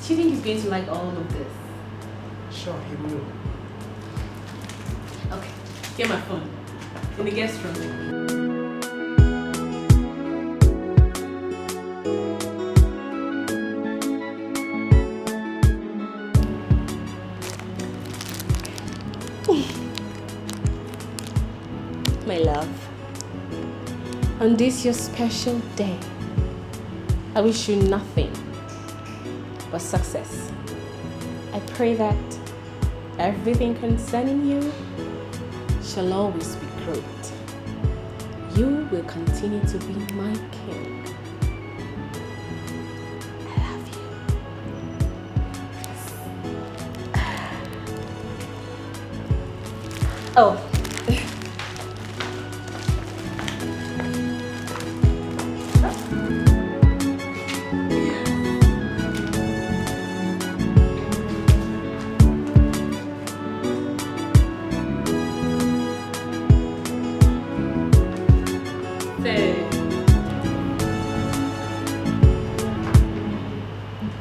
Do you think he's going to like all of this? Sure, he will. Okay, get my phone. In the guest room. My love, on this your special day, I wish you nothing but success. I pray that everything concerning you shall always be great. You will continue to be my king. I love you. Oh.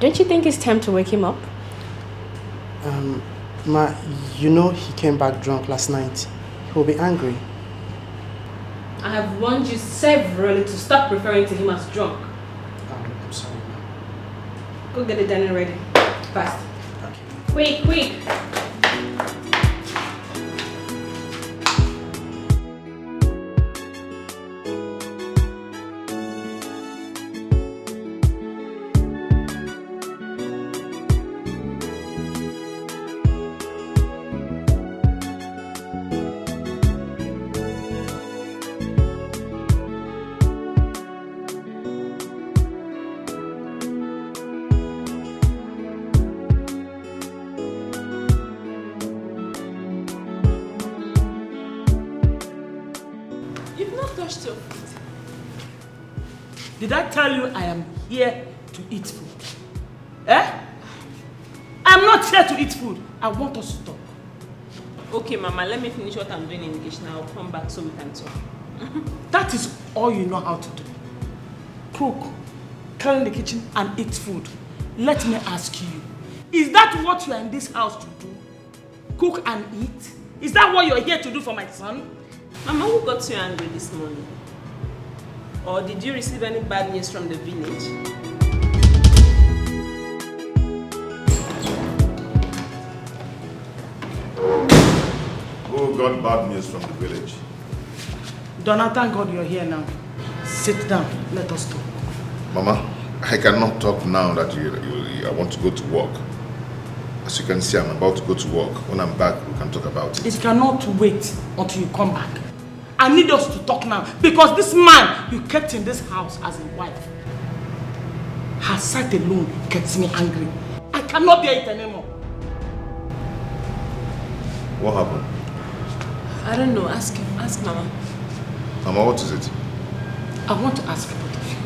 Don't you think it's time to wake him up? Ma, you know he came back drunk last night. He will be angry. I have warned you severally to stop referring to him as drunk. I'm sorry, ma. Go get the dining ready. Fast. Okay. Quick, quick. Did I tell you I am here to eat food? Eh? I'm not here to eat food. I want us to talk. Okay, Mama, let me finish what I'm doing in the kitchen. I'll come back so we can talk. That is all you know how to do. Cook, clean the kitchen and eat food. Let me ask you, is that what you are in this house to do? Cook and eat? Is that what you're here to do for my son? Mama, who got you angry this morning? Or did you receive any bad news from the village? Who got bad news from the village? Donna, thank God you're here now. Sit down, let us talk. Mama, I cannot talk now that I want to go to work. As you can see, I'm about to go to work. When I'm back, we can talk about it. It cannot wait until you come back. I need us to talk now because this man you kept in this house as a wife, her sight alone gets me angry. I cannot bear it anymore. What happened? I don't know. Ask him. Ask Mama. Mama, what is it? I want to ask both of you.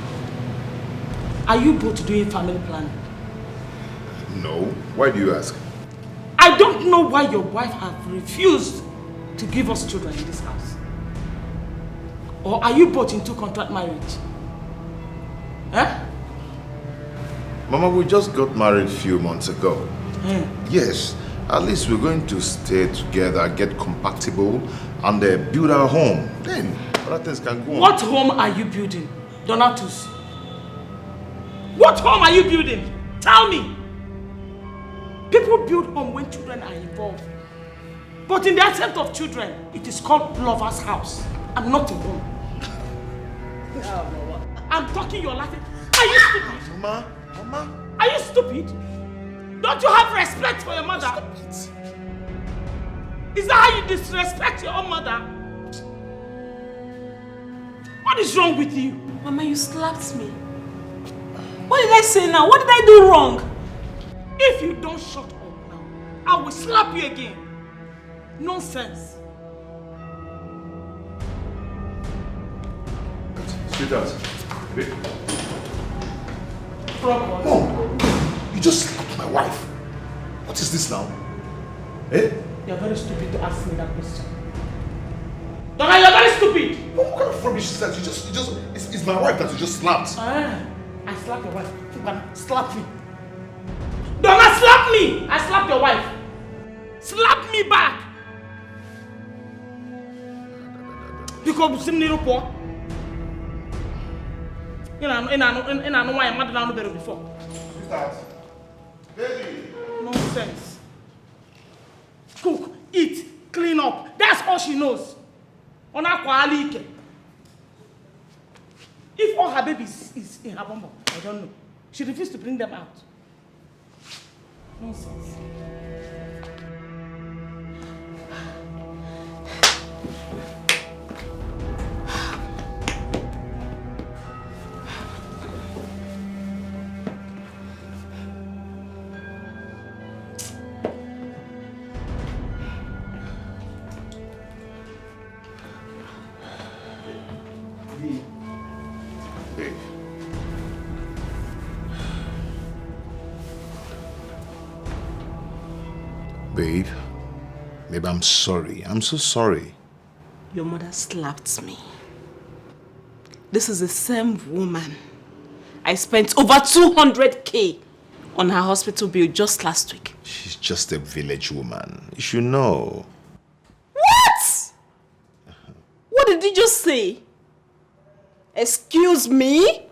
Are you both doing family planning? No. Why do you ask? I don't know why your wife has refused to give us children in this house. Or are you both into contract marriage? Eh? Mama, we just got married a few months ago. Yes, at least we're going to stay together, get compatible, and build our home. Then other things can go on. What home are you building, Donatus? What home are you building? Tell me. People build home when children are involved. But in the absence of children, it is called lover's house. I'm not a home. I'm talking, you're laughing. Are you stupid? Mama. Are you stupid? Don't you have respect for your mother? Stop it. Is that how you disrespect your own mother? What is wrong with you? Mama, you slapped me. What did I say now? What did I do wrong? If you don't shut up now, I will slap you again. Nonsense. Sweetheart, babe. Mom, you just slapped my wife. What is this now? Eh? You're very stupid to ask me that question. Donna, you're very stupid. What kind of rubbish is that? It's my wife that you just slapped. I slapped your wife. You can slap me. slap me! I slapped your wife. Slap me back! Because you need poor. You know why I'm not down there before. Sweetheart. Baby. Nonsense. Cook, eat, clean up. That's all she knows. On her Alichi. If all her babies is in her bum, I don't know. She refused to bring them out. Nonsense. Babe, I'm sorry. I'm so sorry. Your mother slapped me. This is the same woman. I spent over 200K on her hospital bill just last week. She's just a village woman. You should know. What? What did you just say? Excuse me?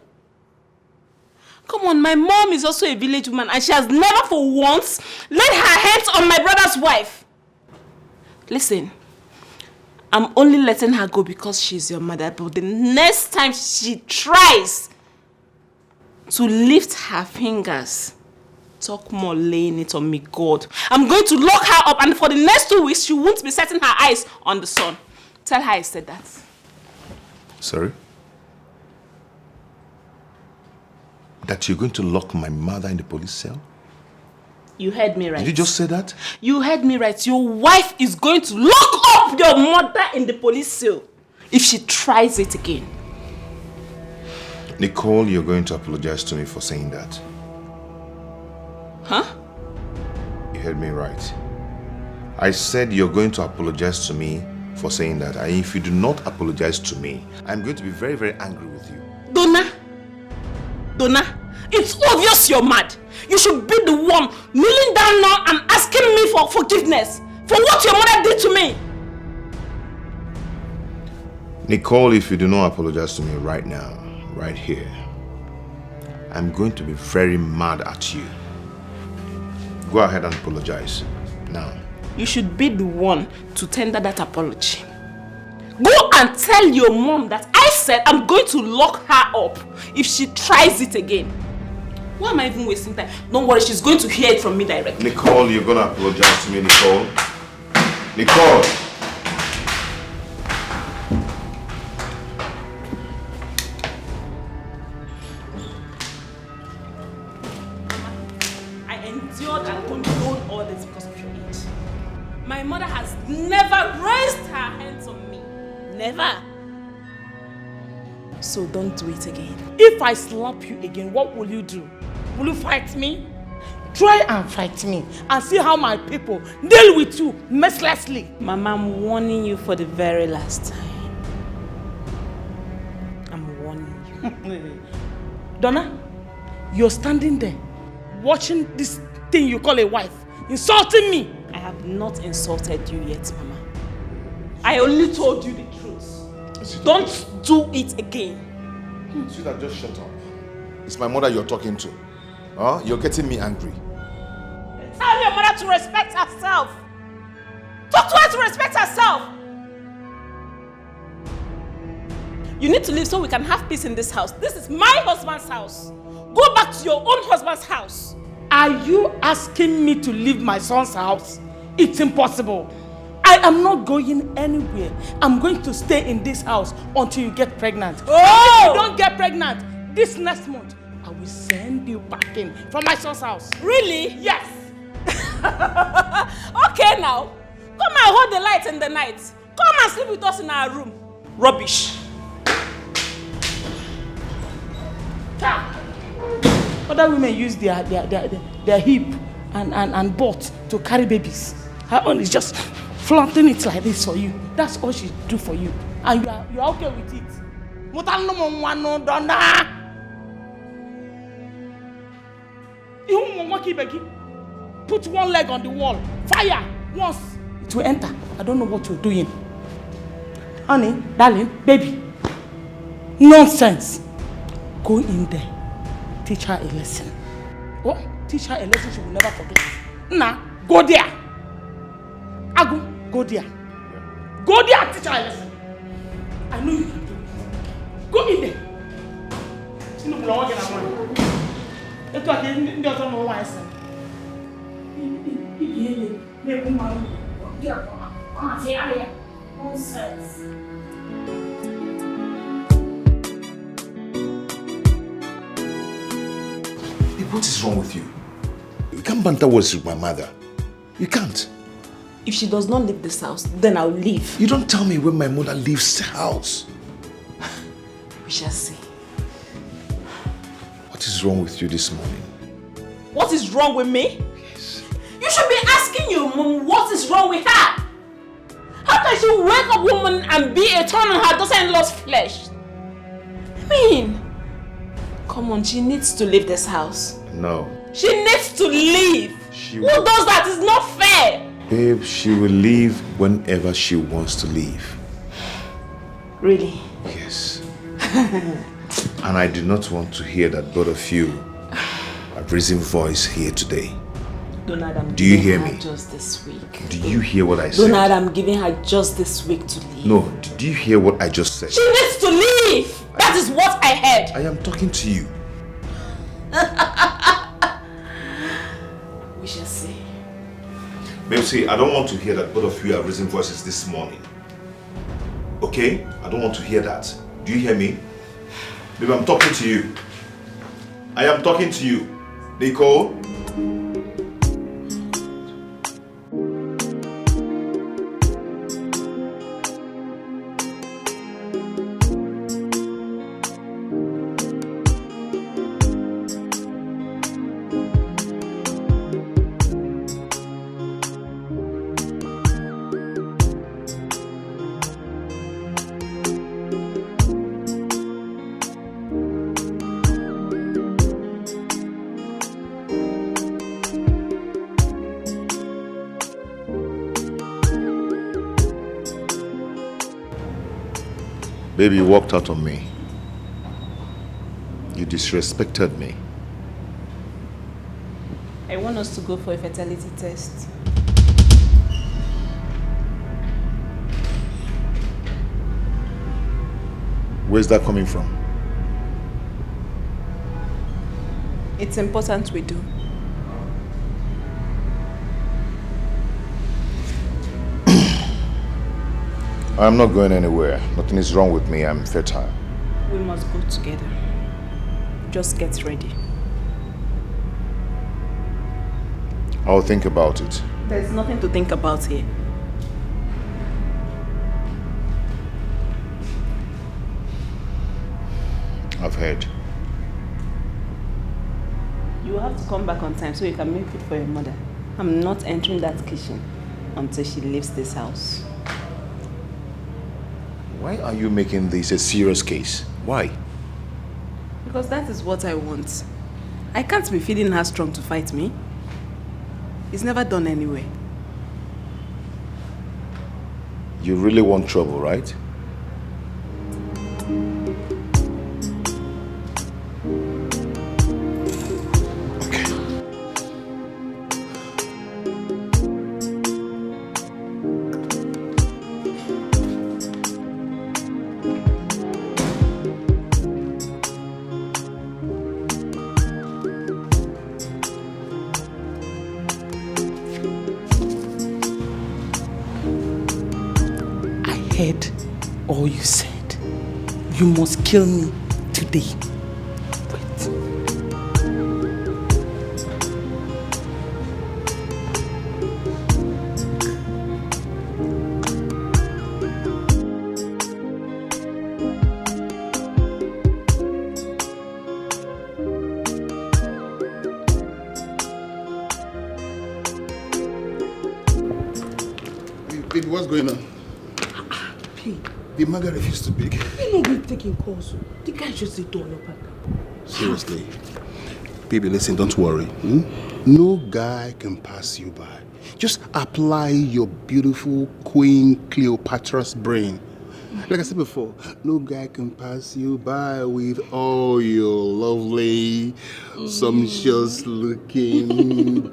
Come on, my mom is also a village woman and she has never for once laid her hands on my brother's wife. Listen, I'm only letting her go because she's your mother, but the next time she tries to lift her fingers, talk more laying it on me, God, I'm going to lock her up and for the next 2 weeks, she won't be setting her eyes on the sun. Tell her I said that. Sorry? That you're going to lock my mother in the police cell? You heard me right. Did you just say that? You heard me right. Your wife is going to lock up your mother in the police cell if she tries it again. Nicole, you're going to apologize to me for saying that. Huh? You heard me right. I said you're going to apologize to me for saying that. And if you do not apologize to me, I'm going to be very, very angry with you. Donna, it's obvious you're mad. You should be the one kneeling down now and asking me for forgiveness for what your mother did to me. Nicole, if you do not apologize to me right now, right here, I'm going to be very mad at you. Go ahead and apologize now. You should be the one to tender that apology. Go and tell your mom that I said I'm going to lock her up if she tries it again. Why am I even wasting time? Don't worry, she's going to hear it from me directly. Nicole, you're going to apologize to me, Nicole. Nicole! I endured and condoned all this because of your age. My mother has never raised her hands on me. Never. So don't do it again. If I slap you again, what will you do? Will you fight me? Try and fight me and see how my people deal with you mercilessly. Mama, I'm warning you for the very last time. I'm warning you. Donna, you're standing there watching this thing you call a wife insulting me. I have not insulted you yet, Mama. I only told you the truth. Don't do it again. Sweetheart, just shut up. It's my mother you're talking to. Huh? You're getting me angry. Tell your mother to respect herself. Talk to her to respect herself. You need to leave so we can have peace in this house. This is my husband's house. Go back to your own husband's house. Are you asking me to leave my son's house? It's impossible. I am not going anywhere. I'm going to stay in this house until you get pregnant. Oh! If you don't get pregnant this next month, I will send you back in from my son's house. Really? Yes. Okay now. Come and hold the light in the night. Come and sleep with us in our room. Rubbish. Other women use their hip and butt to carry babies. Her own is just flaunting it like this for you. That's all she do for you. And you are okay with it. put one leg on the wall, fire once, it will enter. I don't know what you're doing. Honey, darling, baby. Nonsense. Go in there. Teach her a lesson. Oh, teach her a lesson she will never forget. Nah, go there. Agu, go there. Go there and teach her a lesson. I know you can do it. Go in there. You know, we're getting money. It's okay, you don't know why I said. Nonsense. What is wrong with you? You can't banter words with my mother. You can't. If she does not leave this house, then I'll leave. You don't tell me when my mother leaves the house. We shall see. What is wrong with you this morning? What is wrong with me? Yes. You should be asking your mom what is wrong with her. How can she wake up woman and be a thorn on her daughter-in-law's flesh? I mean, come on, she needs to leave this house. No. She needs to leave. Who does that? It's not fair. Babe, she will leave whenever she wants to leave. Really? Yes. And I do not want to hear that both of you have raising voice here today. Donald, do you hear me? Just this week. Do you hear what I said? Donald, I'm giving her just this week to leave. No, do you hear what I just said? She needs to leave. That is what I heard. I am talking to you. We shall see. Babe, see, I don't want to hear that both of you are raising voices this morning. Okay? I don't want to hear that. Do you hear me? Babe, I'm talking to you. I am talking to you. Nicole? Baby, you walked out on me. You disrespected me. I want us to go for a fertility test. Where's that coming from? It's important we do. I'm not going anywhere. Nothing is wrong with me. I'm fertile. We must go together. Just get ready. I'll think about it. There's nothing to think about here. I've heard. You have to come back on time so you can make food for your mother. I'm not entering that kitchen until she leaves this house. Why are you making this a serious case? Why? Because that is what I want. I can't be feeling her strong to fight me. It's never done anyway. You really want trouble, right? Heard all you said. You must kill me today. Wait. Baby, what's going on? The maga refused to beg. You know we're taking calls. The guy just said don't look back. Seriously. Baby, listen, don't worry. No guy can pass you by. Just apply your beautiful Queen Cleopatra's brain. Like I said before, no guy can pass you by with all your lovely, sumptuous looking.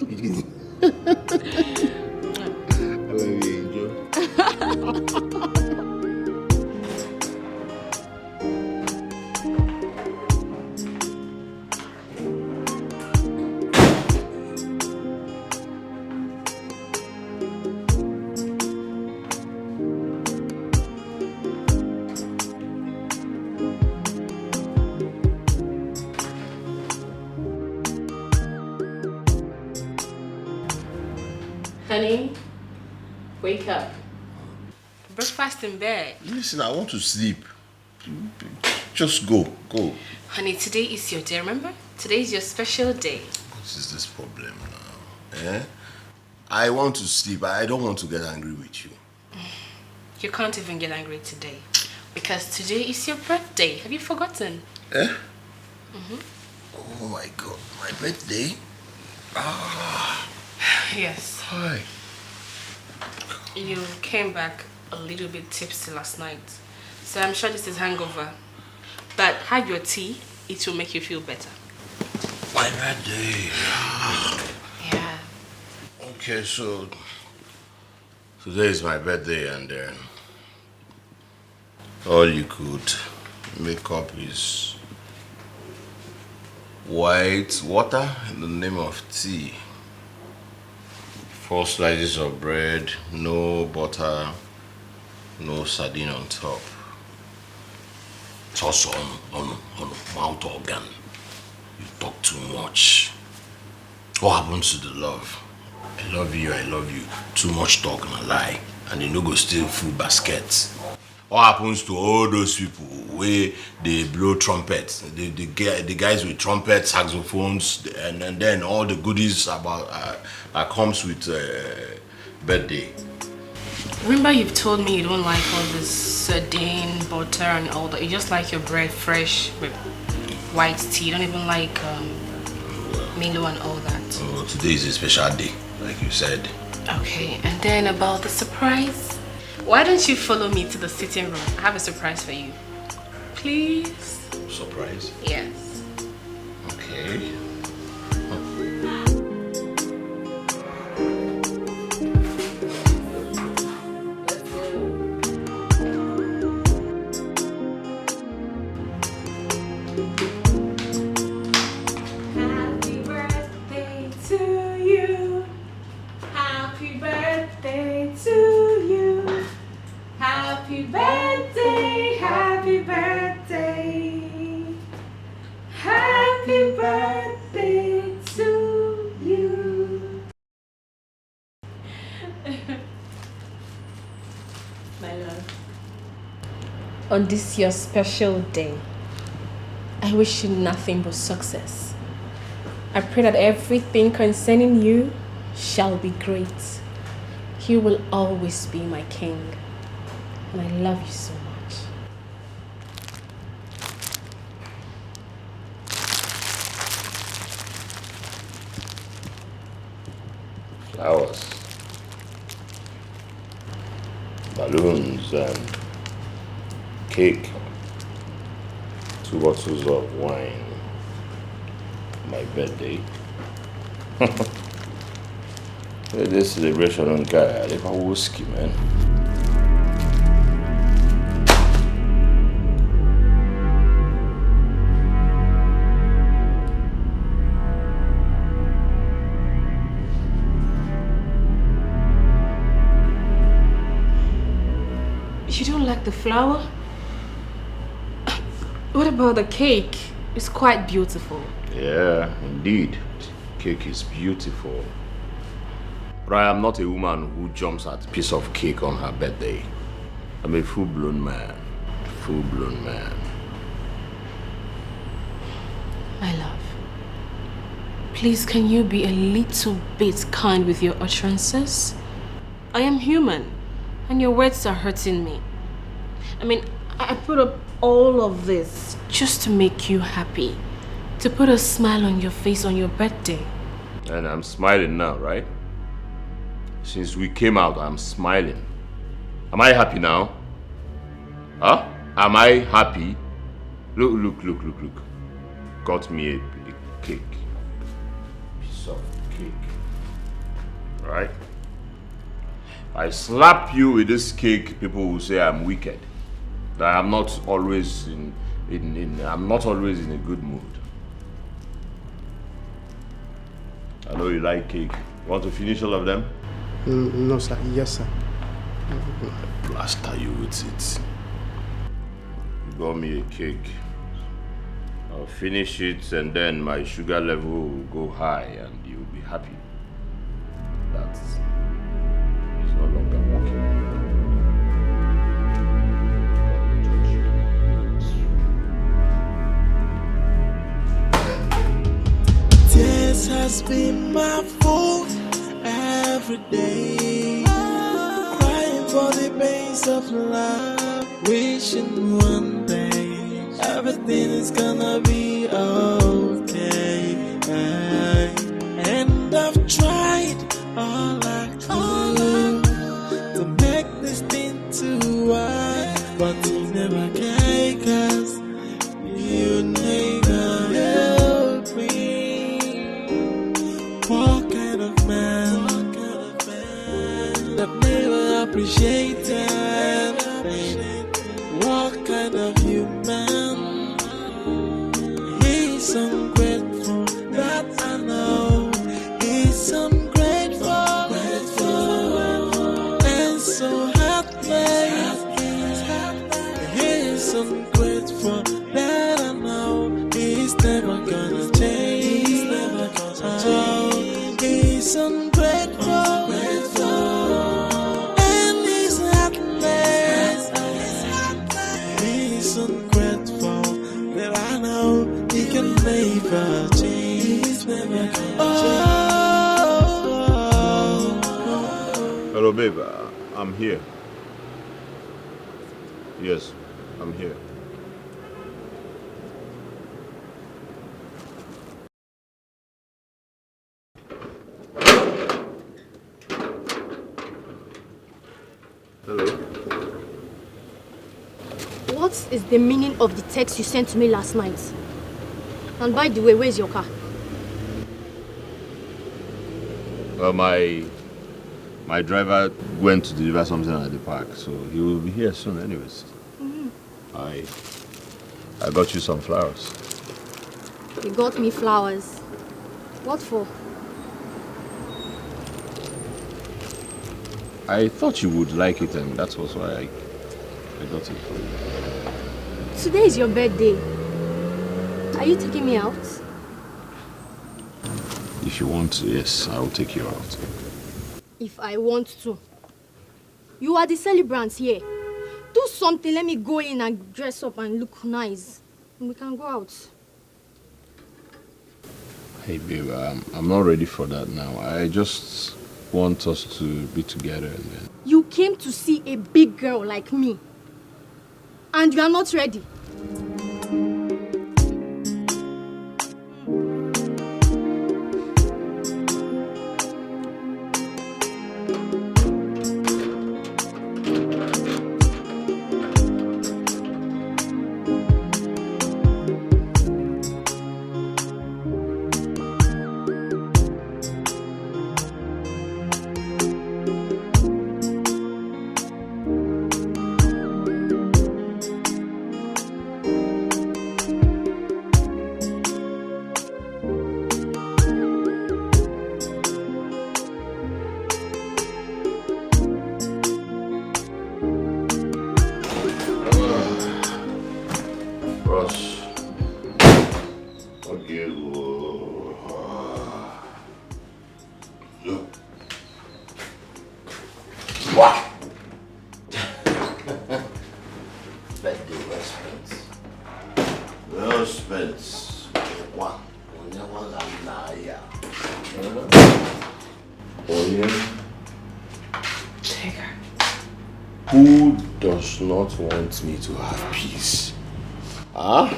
I love you, Angel. Honey, wake up. Breakfast in bed. Listen, I want to sleep. Just go. Honey, today is your day, remember? Today is your special day. What is this problem now? Eh? I want to sleep. I don't want to get angry with you. You can't even get angry today. Because today is your birthday. Have you forgotten? Eh? Oh my God, my birthday? Ah. Yes. Hi. You came back a little bit tipsy last night. So I'm sure this is hangover. But have your tea. It will make you feel better. My birthday. Yeah. Okay, so today is my birthday and then all you could make up is white water in the name of tea. 4 slices of bread, no butter, no sardine on top. It's also on mouth organ. You talk too much. What happens to the love? I love you. Too much talk and a lie. And you no go steal food baskets. What happens to all those people where they blow trumpets? The guys with trumpets, saxophones, and then all the goodies about that comes with birthday. Remember you've told me you don't like all this sardine, butter and all that. You just like your bread fresh with white tea. You don't even like Milo and all that. Oh, today is a special day, like you said. Okay, and then about the surprise. Why don't you follow me to the sitting room? I have a surprise for you. Please? Surprise? Yes. Okay. Happy birthday to you. Happy birthday to you. Happy birthday, happy birthday. Happy birthday to you. My love. On this your special day, I wish you nothing but success. I pray that everything concerning you shall be great. You will always be my king. And I love you so much. Flowers. Balloons and cake. 2 bottles of wine. My birthday. This celebration on guy, I live a whiskey, man. You don't like the flower? What about the cake? It's quite beautiful. Yeah, indeed. Cake is beautiful. But I am not a woman who jumps at a piece of cake on her birthday. I'm a full-blown man. Full-blown man. My love, please can you be a little bit kind with your utterances? I am human, and your words are hurting me. I mean, I put up all of this just to make you happy. To put a smile on your face on your birthday. And I'm smiling now, right? Since we came out, I'm smiling. Am I happy now? Huh? Am I happy? Look. Got me a cake. Piece of cake. Right? I slap you with this cake, people will say I'm wicked. That I'm not always I'm not always in a good mood. I know you like cake. You want to finish all of them? No, sir. Yes, sir. I plaster you with it. You got me a cake. I'll finish it and then my sugar level will go high and you'll be happy. That is no longer working. This has been my fault every day. Crying for the pains of love, wishing one day everything is gonna be okay. And I've tried all I could to make this thing to work, but you never can, 'cause you never help me. What kind of man that never appreciated? What kind of human? He's ungrateful, that I know. He's ungrateful, and so heartless. He's ungrateful, that I know. He's never gonna change. He's never gonna change. He's ungrateful, and he's heartless. He's ungrateful, that I know he can never change. He's never gonna change. Hello, babe. I'm here. Yes, I'm here. Hello. What is the meaning of the text you sent to me last night? And by the way, where's your car? Well, my driver went to deliver something at the park, so he will be here soon anyways. I got you some flowers. You got me flowers. What for? I thought you would like it, and that was why I got it for you. Today is your birthday. Are you taking me out? If you want to, yes, I will take you out. If I want to. You are the celebrant here. Do something, let me go in and dress up and look nice. And we can go out. Hey babe, I'm not ready for that now. I just want us to be together and then... You came to see a big girl like me. And you are not ready. Who does not want me to have peace? Huh?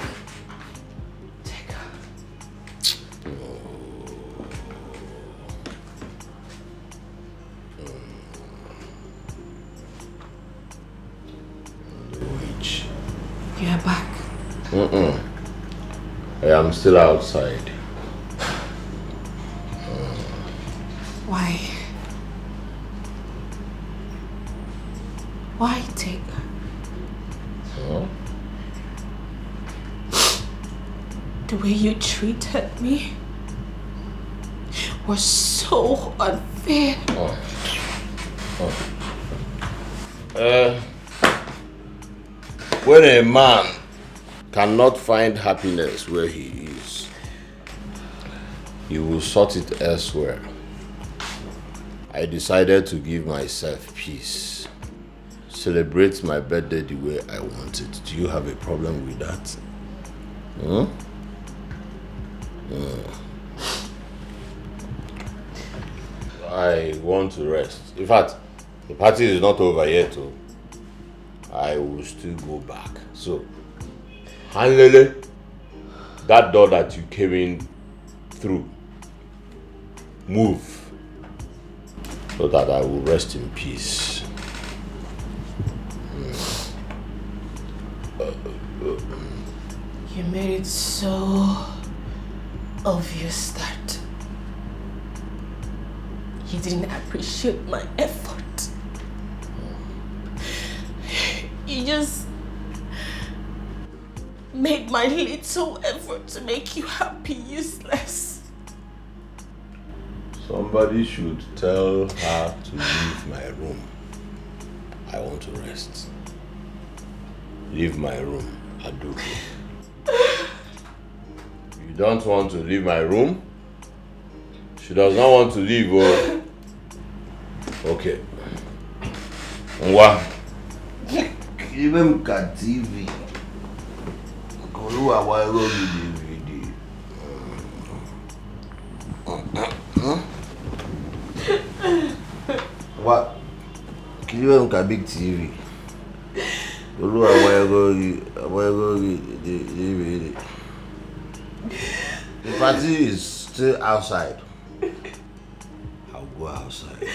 Yeah, I'm still outside. Why? Why take? Huh? The way you treated me was so unfair. When a man cannot find happiness where he is, he will sort it elsewhere. I decided to give myself peace. Celebrate my birthday the way I want it. Do you have a problem with that? I want to rest. In fact, the party is not over yet. So I will still go back. So, Hanlele, that door that you came in through, move so that I will rest in peace. You made it so obvious that you didn't appreciate my effort. You just made my little effort to make you happy useless. Somebody should tell her to leave my room. I want to rest. Leave my room, Aduke. You don't want to leave my room? She does not want to leave, oh. Okay. Nwa. Even got TV. Koluwa wa ego DVD. What? Even got big TV. Koluwa wa ego DVD. The party is still outside. I'll go outside.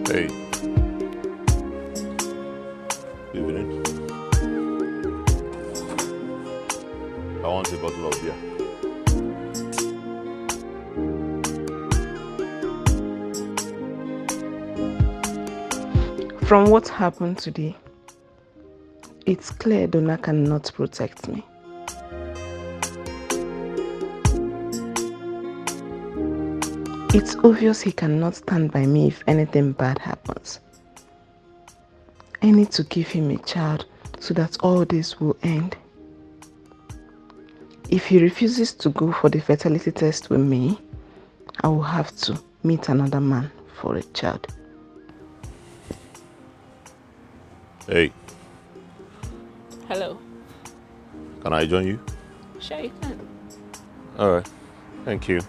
Hey. Evening. I want a bottle of beer. From what happened today, it's clear Donna cannot protect me. It's obvious he cannot stand by me if anything bad happens. I need to give him a child so that all this will end. If he refuses to go for the fertility test with me, I will have to meet another man for a child. Hey. Hello. Can I join you? Sure you can. Alright. Thank you.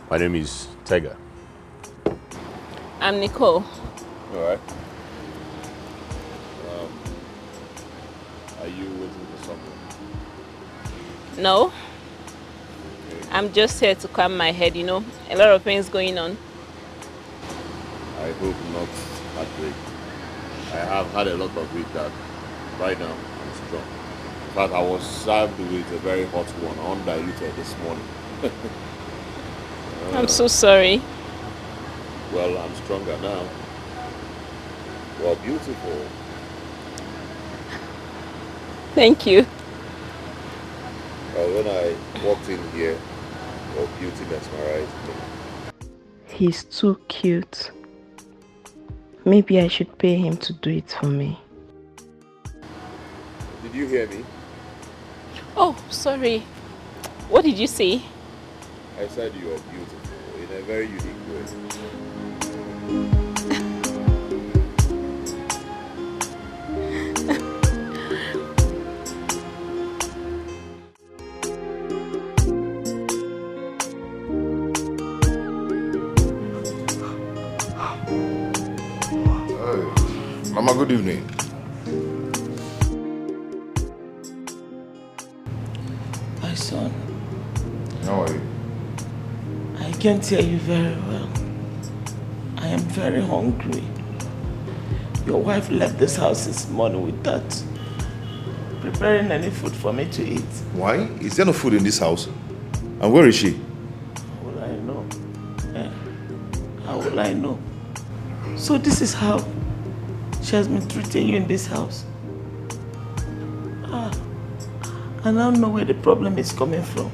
My name is Tega. I'm Nicole. Alright. Are you waiting for someone? No. Okay. I'm just here to calm my head, you know. A lot of things going on. I hope not heartbreak. I have had a lot of it that right now I'm strong. In fact, I was served with a very hot one, undiluted this morning. I'm so sorry. Well, I'm stronger now. Well, beautiful. Thank you. Well, when I walked in here, your beauty mesmerized me. He's too cute. Maybe I should pay him to do it for me. Did you hear me? Oh, sorry. What did you say? I said you are beautiful in a very unique way. Mama, good evening. My son. How are you? I can't hear you very well. I am very hungry. Your wife left this house this morning without preparing any food for me to eat. Why? Is there no food in this house? And where is she? How will I know? How will I know? So this is how she has been treating you in this house. I now know where the problem is coming from.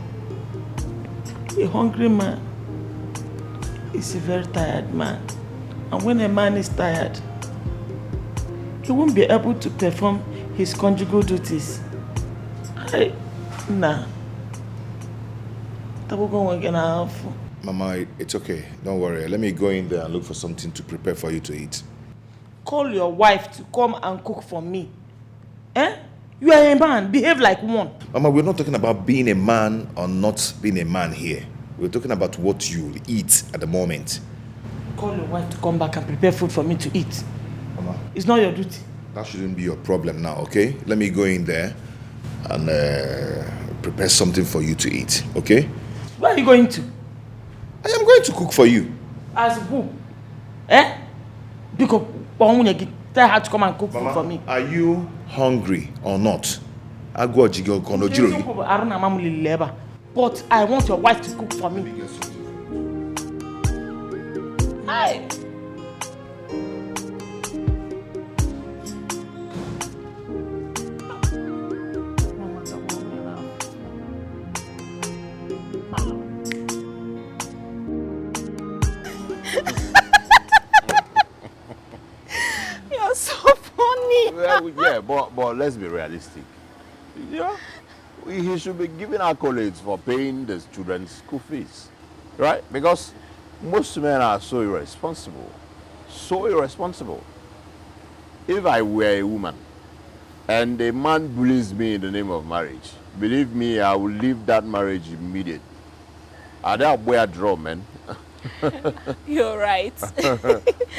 A hungry man is a very tired man. And when a man is tired, he won't be able to perform his conjugal duties. Nah. Mama, it's okay. Don't worry. Let me go in there and look for something to prepare for you to eat. Call your wife to come and cook for me. You are a man. Behave like one. Mama, we're not talking about being a man or not being a man here. We're talking about what you'll eat at the moment. Call your wife to come back and prepare food for me to eat. Mama, it's not your duty. That shouldn't be your problem now, okay? Let me go in there and prepare something for you to eat, okay? Where are you going to? I am going to cook for you. As who? Because tell her to come and cook food for me. Are you hungry or not? But I want your wife to cook for me. Hi. You're so funny. Well, yeah, but let's be realistic. Yeah, he should be giving accolades for paying the children's school fees, right? Because most men are so irresponsible. So irresponsible. If I were a woman and a man bullies me in the name of marriage, believe me, I will leave that marriage immediately. I don't wear a drum, man. You're right.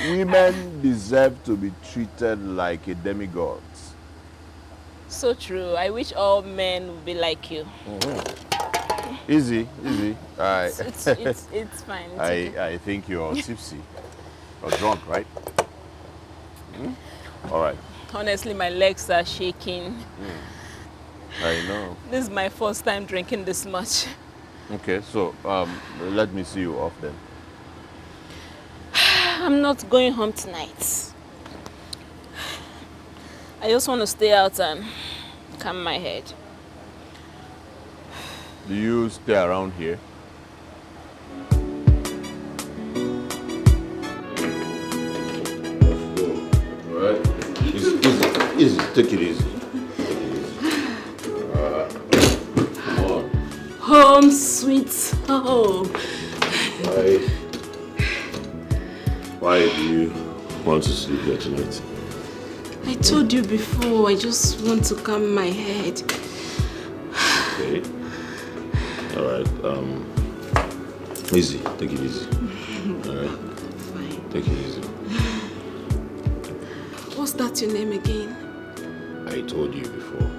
Women deserve to be treated like a demigod. So true. I wish all men would be like you. Mm-hmm. Easy. It's fine. I think you're tipsy or drunk, right? All right. Honestly, my legs are shaking. I know. This is my first time drinking this much. Okay, so let me see you off then. I'm not going home tonight. I just want to stay out and calm my head. Do you stay around here? All right. Easy. Take it easy. Come on. Home, sweet home. Why do you want to sleep here tonight? I told you before, I just want to calm my head. Okay. All right. Easy. Take it easy. All right. Fine. Take it easy. What's that your name again? I told you before.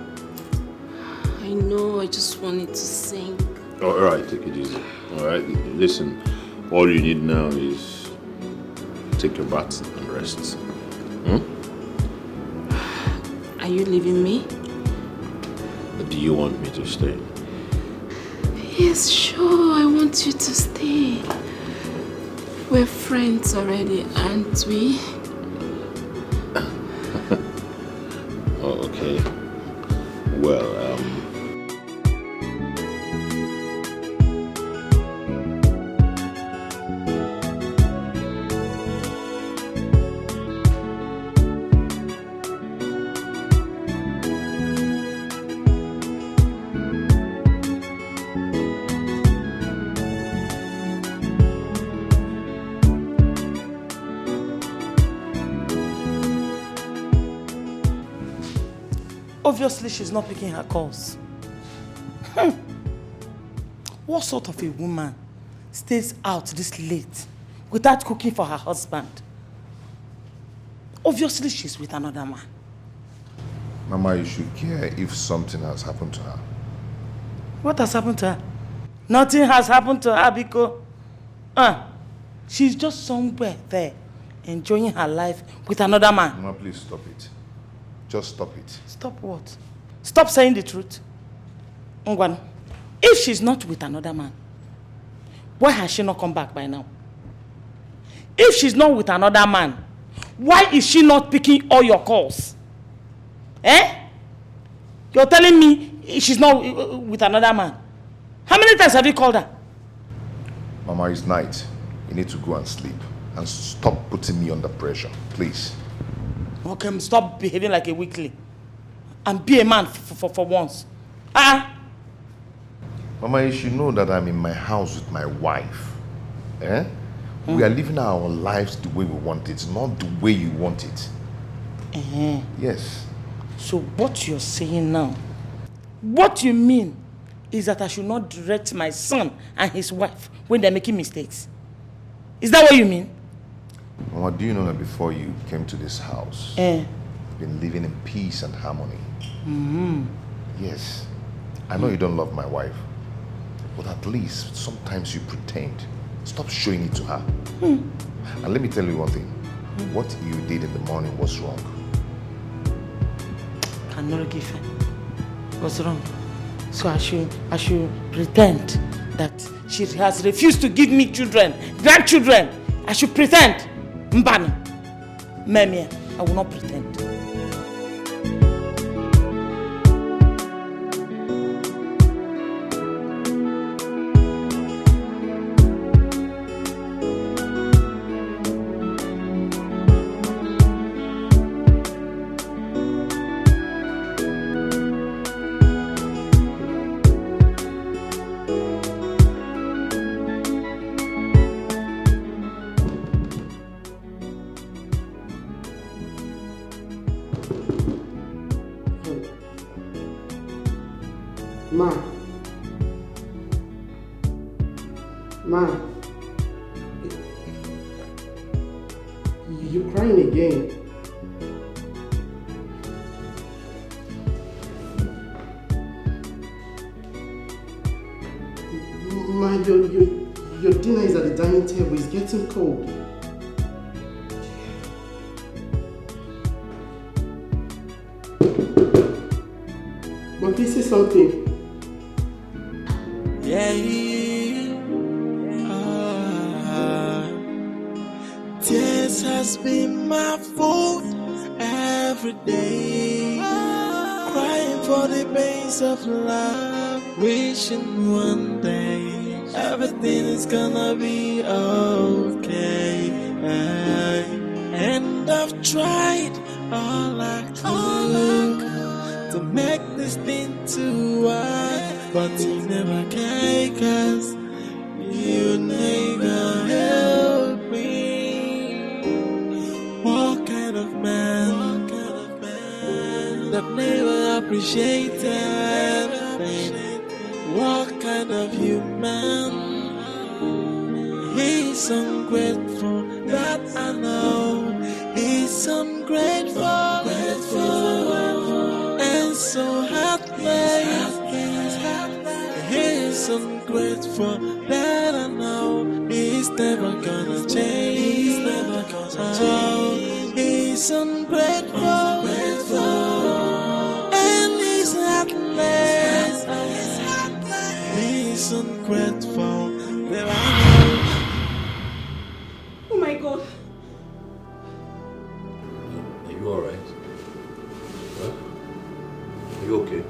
I know, I just wanted to sing. All right. Take it easy. All right. Listen. All you need now is take your bath and rest. Are you leaving me? Do you want me to stay? Yes, sure, I want you to stay. We're friends already, aren't we? Oh, okay. Well, Obviously, she's not picking her calls. What sort of a woman stays out this late without cooking for her husband? Obviously, she's with another man. Mama, you should care if something has happened to her. What has happened to her? Nothing has happened to her, Biko. She's just somewhere there, enjoying her life with another man. Mama, please stop it. Just stop it. Stop what? Stop saying the truth. Ngwan, if she's not with another man, why has she not come back by now? If she's not with another man, why is she not picking all your calls? You're telling me she's not with another man. How many times have you called her? Mama, it's night. You need to go and sleep. And stop putting me under pressure, please. Okay, stop behaving like a weakling. And be a man for once. Mama, you should know that I'm in my house with my wife. We are living our lives the way we want it, not the way you want it. Yes. So what you're saying now, what you mean is that I should not direct my son and his wife when they're making mistakes. Is that what you mean? Mama, do you know that before you came to this house, you've been living in peace and harmony? Yes. I know you don't love my wife, but at least sometimes you pretend. Stop showing it to her. And let me tell you one thing. What you did in the morning was wrong. Cannot give her. What's wrong? So I should pretend that she has refused to give me grandchildren. I should pretend. Mbani. Memia, I will not pretend. Ma, you're crying again. Ma, your dinner is at the dining table. It's getting cold. But please say something. Tears has been my fault every day. Crying for the pains of love, wishing one day everything is gonna be okay. And I've tried all I could to make this thing to work, but you never can, 'cause you never help me. What kind of man that never appreciated? What kind of human? He's ungrateful, that I know. He's ungrateful, and so heartless. He's ungrateful, that I know. He's never gonna change. He's never gonna change. He's ungrateful, and he's heartless. He's ungrateful, that I know. Oh my God. Are you alright? Huh? Are you okay?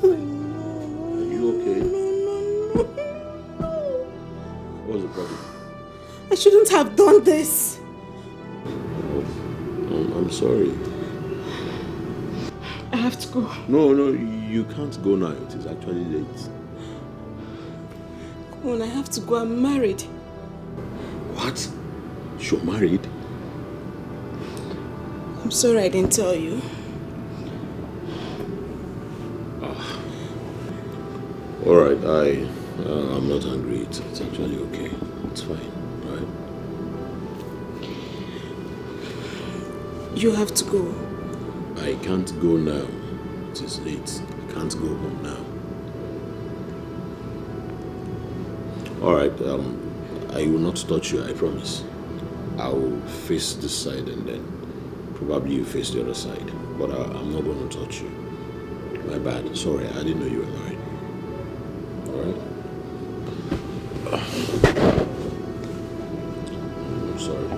Are you okay? What's the problem? I shouldn't have done this. Oh, I'm sorry. I have to go. No, you can't go now. It is actually late. Come on, I have to go. I'm married. What? You're married? I'm sorry I didn't tell you. Alright, I'm not angry. It's actually okay. It's fine, right? You have to go. I can't go now. It is late. I can't go home now. Alright, I will not touch you, I promise. I will face this side and then probably you face the other side. But I'm not going to touch you. My bad. Sorry, I didn't know you were married. Alright? I'm sorry.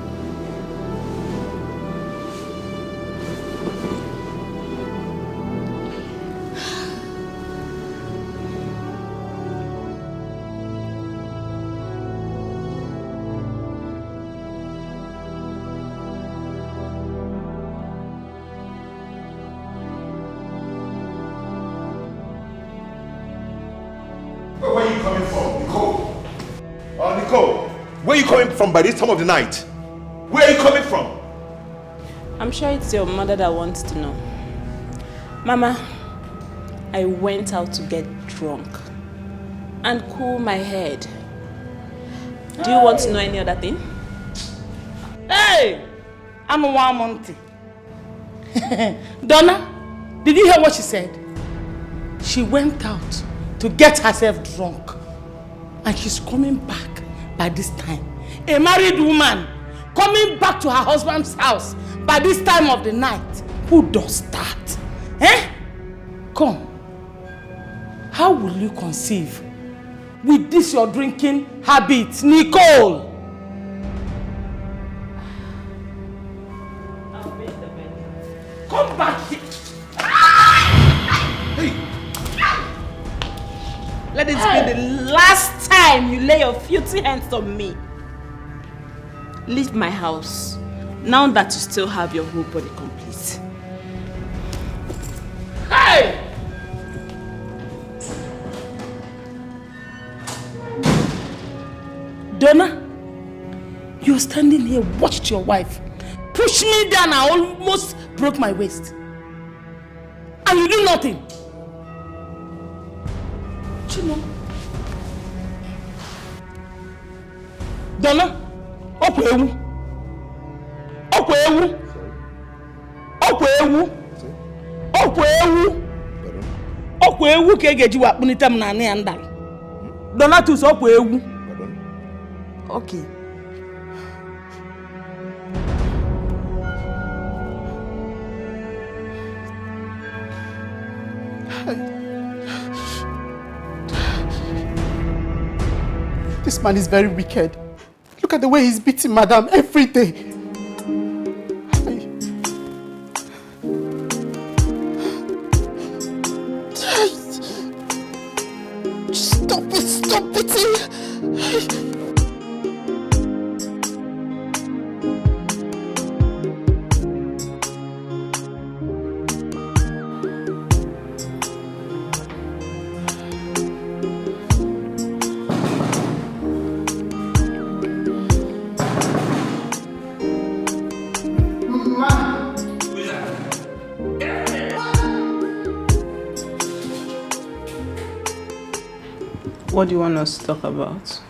Where are you coming from, Nicole? Nicole, where are you coming from by this time of the night? Where are you coming from? I'm sure it's your mother that wants to know. Mama, I went out to get drunk and cool my head. Do you want to know any other thing? Hey! I'm a Monty. Donna, did you hear what she said? She went out to get herself drunk. And she's coming back by this time. A married woman coming back to her husband's house by this time of the night. Who does that? Eh? Come. How will you conceive with this your drinking habit, Nicole? Come back here. Let it be the last time you lay your filthy hands on me. Leave my house, now that you still have your whole body complete. Hey! Donna, you're standing here, watched your wife push me down. I almost broke my waist. And you do nothing. Chino. Donna, Okwewu. Okwewu. Okwewu. Okwewu. Okwewu ka egeji wakpunite m na ani ya ndal. Donatus Okwewu. Okay. This man is very wicked. Look at the way he's beating Madame every day. Stop beating. What do you want us to talk about?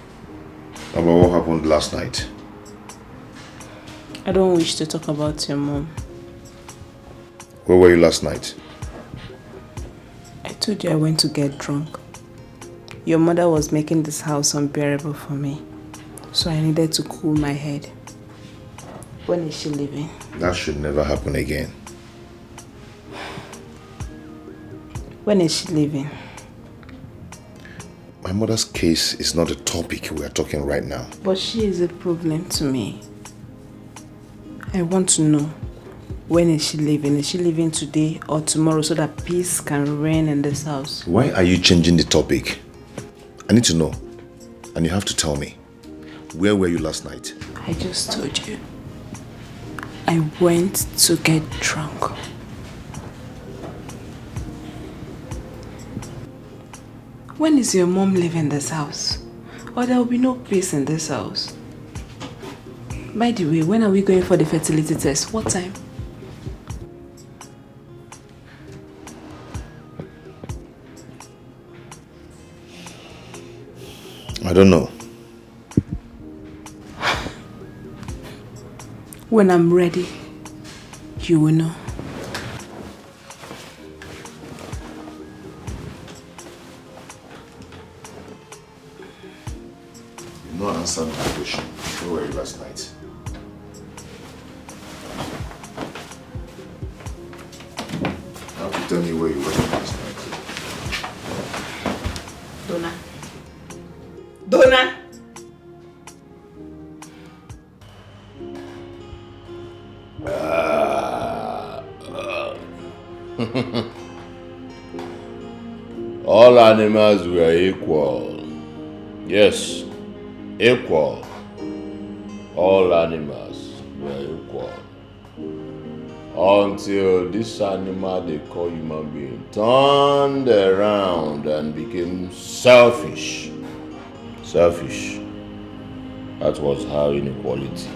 About what happened last night. I don't wish to talk about your mom. Where were you last night? I told you I went to get drunk. Your mother was making this house unbearable for me, so I needed to cool my head. When is she leaving? That should never happen again. When is she leaving? My mother's case is not a topic we are talking right now. But she is a problem to me. I want to know, when is she leaving? Is she leaving today or tomorrow so that peace can reign in this house? Why are you changing the topic? I need to know. And you have to tell me. Where were you last night? I just told you. I went to get drunk. When is your mom leaving this house? Or there will be no peace in this house. By the way, when are we going for the fertility test? What time? I don't know. When I'm ready. You will know. You not answer my question. Where were you last night? You have to tell me where you were last night. Donna. Donna! All animals were equal. Yes, equal. All animals were equal. Until this animal they call human being turned around and became selfish. Selfish. That was how inequality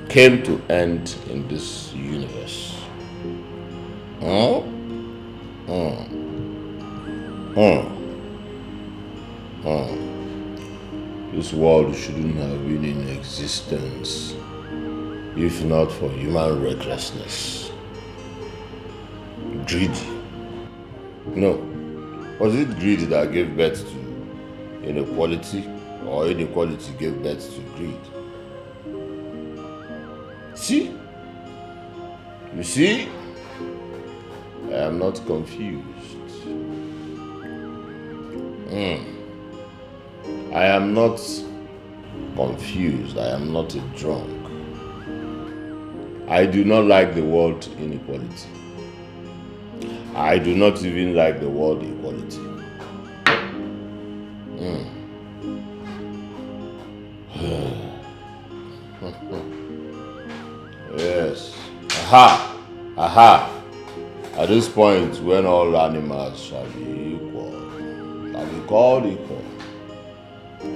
came to end in this universe. This world shouldn't have been in existence if not for human recklessness. Greedy. No. Was it greed that gave birth to inequality, or inequality gave birth to greed? See? You see? I am not confused. I am not confused. I am not a drunk. I do not like the word inequality. I do not even like the word equality. Yes. Aha. At this point, when all animals shall be equal, shall be called equal,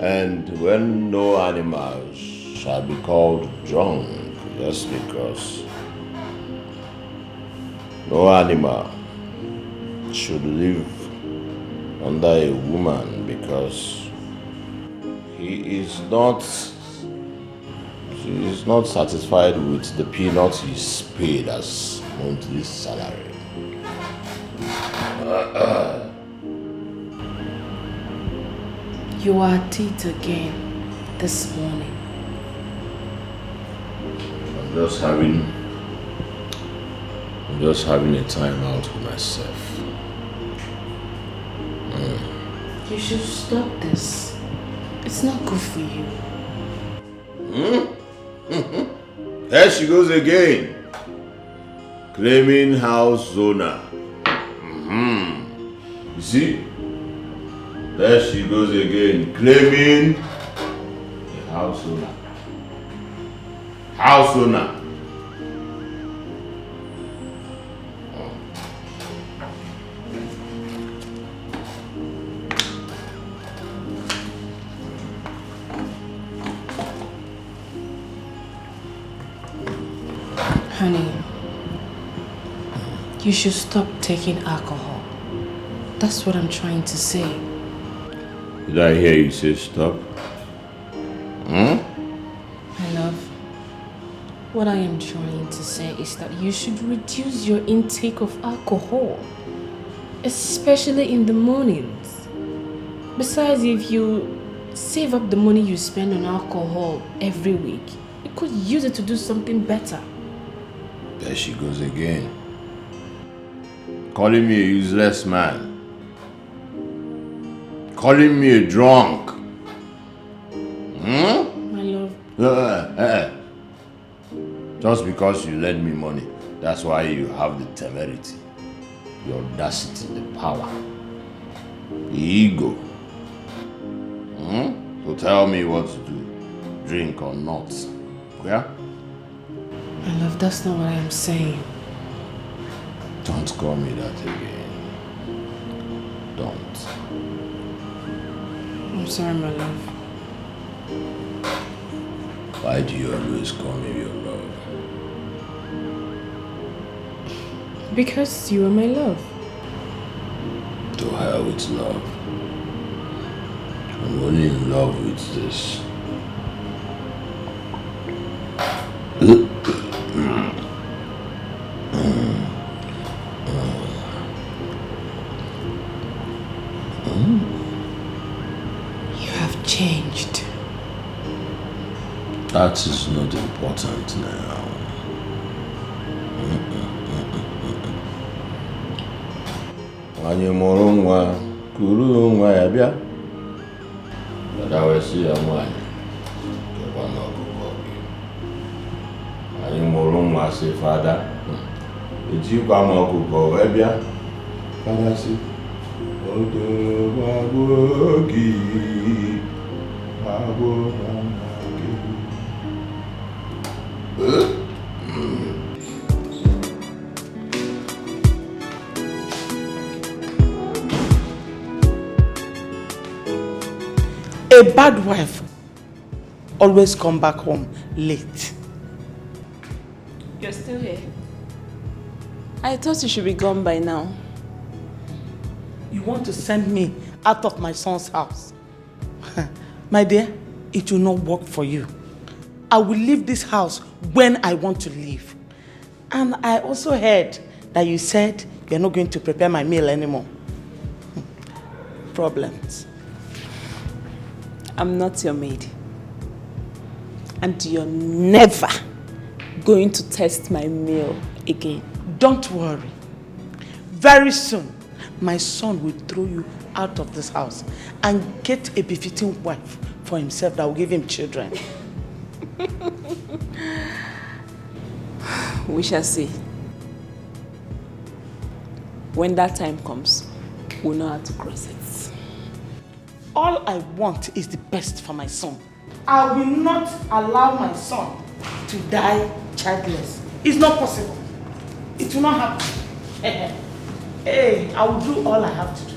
and when no animals shall be called drunk, just because no animal should live under a woman because he is not satisfied with the peanuts he's paid as monthly salary. You are at it again this morning. I'm just having a time out with myself. You should stop this. It's not good for you. There she goes again, claiming house owner. You see? There she goes again, claiming a house owner. House owner. Honey, you should stop taking alcohol. That's what I'm trying to say. Did I hear you say stop? My love, what I am trying to say is that you should reduce your intake of alcohol, especially in the mornings. Besides, if you save up the money you spend on alcohol every week, you could use it to do something better. There she goes again, calling me a useless man. Calling me a drunk. My love. Just because you lend me money, that's why you have the temerity, the audacity, the power, the ego. To tell me what to do, drink or not. Yeah? My love, that's not what I am saying. Don't call me that again. Don't. I'm sorry, my love. Why do you always call me your love? Because you are my love. To hell with love. I'm only in love with this. You have changed. That is not important now. Anyị mụrụ nwa, kuru nwa ya bịa. Dada wee sị ya nwaanyị, kekwa n'ọkụkọ gị. Anyị mụrụ nwa sị fada, ejikwa m ọkụkọ wee bịa. Fada sị, odo gbagbo gị, gbagbo mama gị. A bad wife always come back home late. You're still here. I thought you should be gone by now. You want to send me out of my son's house? My dear, it will not work for you. I will leave this house when I want to leave. And I also heard that you said you're not going to prepare my meal anymore. Problems. I'm not your maid. And you're never going to test my meal again. Don't worry. Very soon, my son will throw you out of this house and get a befitting wife for himself that will give him children. We shall see. When that time comes, we'll know how to cross it. All I want is the best for my son. I will not allow my son to die childless. It's not possible. It will not happen. Hey, I will do all I have to do.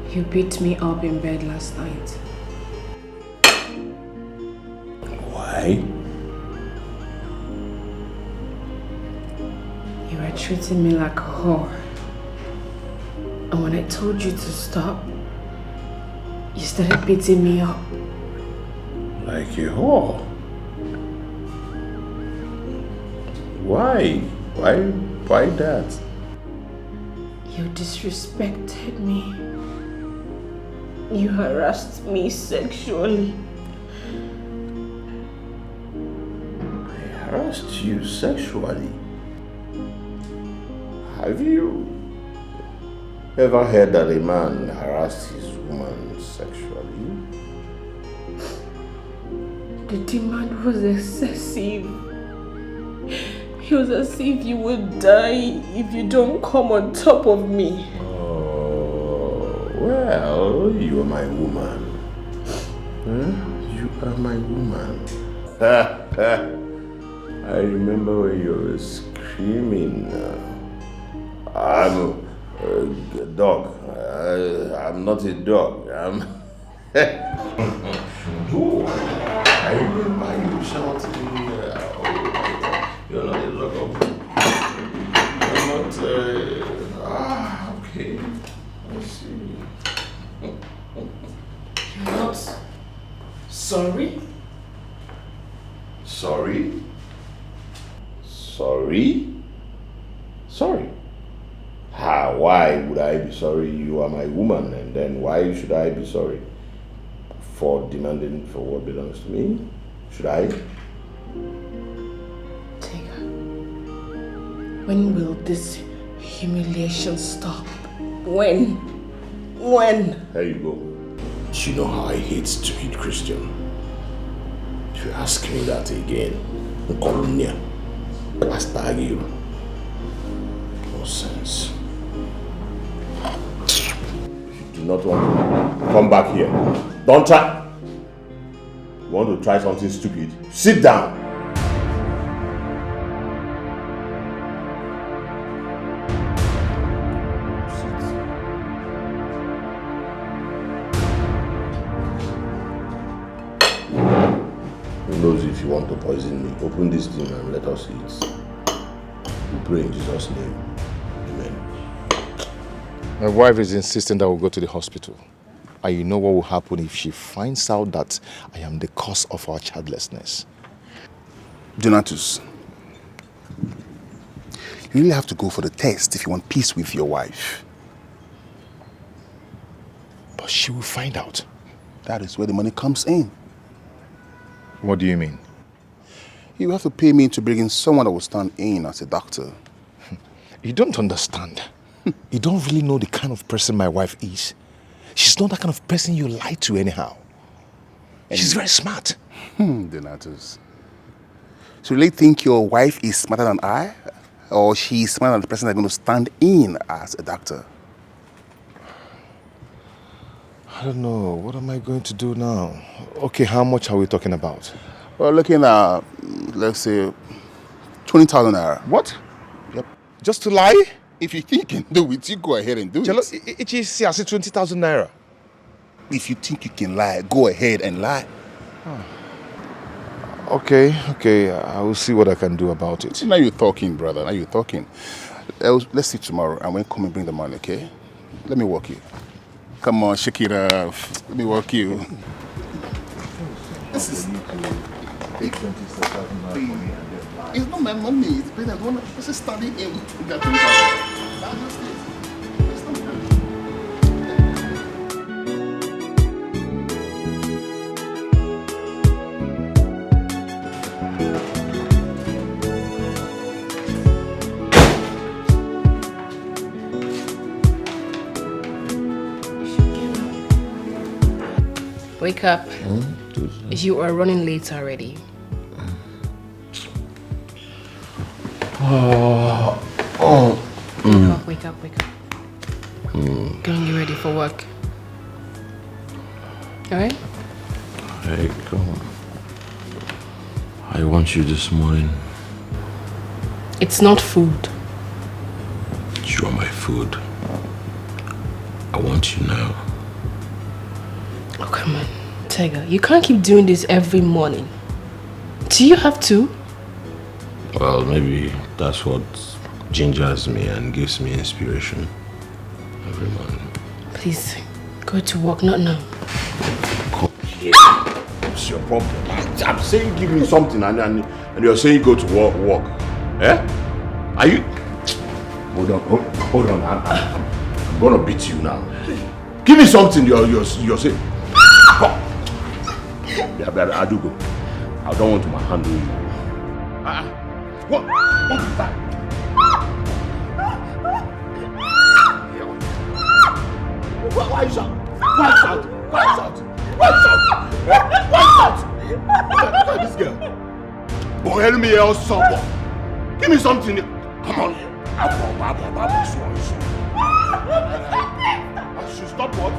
You beat me up in bed last night. Why? You were treating me like a whore. And when I told you to stop, you started beating me up. Like a whore? Why? Why that? You disrespected me. You harassed me sexually. I harassed you sexually? Have you ever heard that a man harassed his woman sexually? The demand was excessive. It was as if you would die if you don't come on top of me. Well, you are my woman. You are my woman. I remember when you were screaming. I'm a dog. I'm not a dog. I remember you shouting. You're not a dog. You're not. Okay. I see. You're not sorry? Sorry? Sorry? Sorry? Why would I be sorry? You are my woman, and then why should I be sorry? For demanding for what belongs to me? Should I? Tega, when will this humiliation stop? When? There you go. You know how I hate stupid Christian. If you ask me that again, Colonia, Pastor you. No sense. If you do not want to come back here, don't try. want to try something stupid? Sit down. Who knows if you want to poison me? Open this thing and let us eat. We pray in Jesus' name. Amen. My wife is insisting that we'll go to the hospital. And you know what will happen if she finds out that I am the cause of our childlessness. Donatus, you really have to go for the test if you want peace with your wife. But she will find out. That is where the money comes in. What do you mean? You have to pay me to bring in someone that will stand in as a doctor. You don't understand. You don't really know the kind of person my wife is. She's not that kind of person you lie to anyhow. She's very smart. Donatus. So you really think your wife is smarter than I? Or she's smarter than the person that's going to stand in as a doctor? I don't know. What am I going to do now? Okay, how much are we talking about? We're looking at, let's say, 20,000 naira. What? Yep. Just to lie? If you think you can do it, you go ahead and do it. It's I said 20,000 naira. If you think you can lie, go ahead and lie. Okay. I will see what I can do about it. Now you're talking, brother. Now you're talking. Let's see tomorrow, and when come and bring the money, okay? Let me walk you. Come on, shake it off. Let me walk you. This is... It's not my money. It's better. This is standing in. That's just it. It's not good. Wake up. You are running late already. Wake up. Go and get ready for work. Alright? Hey, come on. I want you this morning. It's not food. You are my food. I want you now. Oh, come on. Tiger, you can't keep doing this every morning. Do you have to? Well, maybe that's what gingers me and gives me inspiration every morning. Please, go to work, not now. Come here. What's your problem? I'm saying give me something and you're saying go to work. Eh? Are you... Hold on. I'm gonna beat you now. Give me something you're saying. Yeah, I do go. I don't want to handle you. What is that? Why is that? Look at this girl. Boy, help me else someone. Give me something. Come on. Stop what?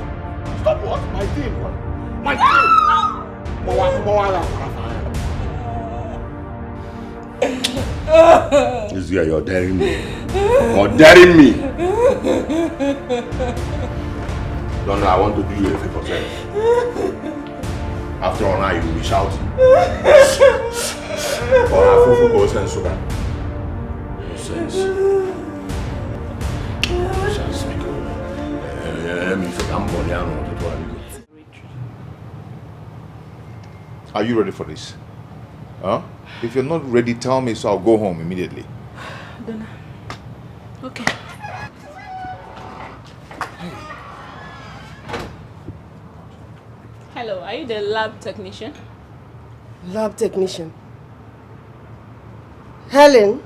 Stop what? My thing. My thing. This guy, you're daring me. No, I want to do you a favor, sir. After all, now you will be shouting. Are you ready for this? Huh? If you're not ready, tell me so I'll go home immediately. Donna. Okay. Hello, are you the lab technician? Lab technician? Helen?